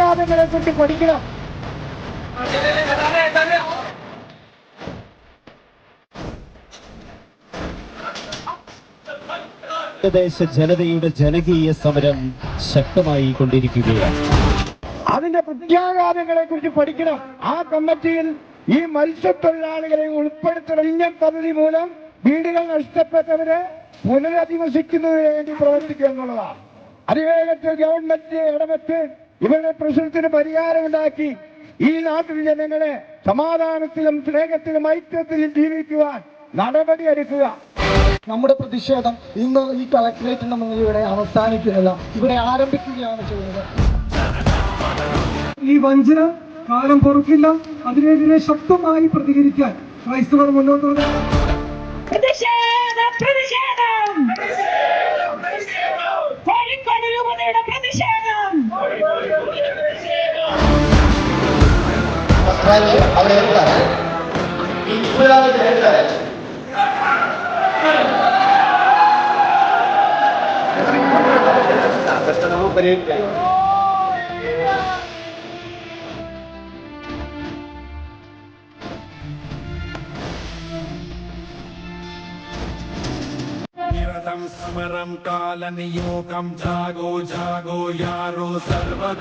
ലാഭങ്ങളെ കുറിച്ച് പഠിക്കണം. ദേശ ജനതയുടെ ജനകീയ സമരം ശക്തമായി കൊണ്ടിരിക്കുകയാണ്. അതിന്റെ പ്രത്യാഘാതങ്ങളെ കുറിച്ച് പഠിക്കണം. ആ കമ്മിറ്റിയിൽ ഈ മത്സ്യത്തൊഴിലാളികളെ ഉൾപ്പെടുത്തണം. ഇന്ത്യൻ പദ്ധതി മൂലം വീടുകൾ നഷ്ടപ്പെട്ടവരെ പുനരധിവസിക്കുന്നതിന് വേണ്ടി പ്രവർത്തിക്കുക എന്നുള്ളതാണ്. അതിവേഗത്തിൽ ഗവൺമെന്റ് ഇടപെട്ട് ഇവരുടെ പ്രശ്നത്തിന് പരിഹാരമുണ്ടാക്കി ഈ നാട്ടിൽ ജനങ്ങളെ സമാധാനത്തിലും സ്നേഹത്തിലും ഐക്യത്തിലും ജീവിക്കുവാൻ നടപടിയെടുക്കുക. നമ്മുടെ പ്രതിഷേധം ഇന്ന് ഈ കളക്ടറേറ്റിന്റെ മുന്നിൽ ഇവിടെ അവസാനിക്കുന്നില്ല, ഇവിടെ ആരംഭിക്കുകയാണ് ചെയ്യുന്നത്. ഈ വഞ്ചന കാലം പൊറുക്കില്ല. അതിനെതിരെ ശക്തമായി പ്രതികരിക്കാൻ ക്രൈസ്തവർ മുന്നോട്ട് വന്നു. സമരം കാലനിയോഗം ജാഗോ ജാഗോ യാരോ സർവദാ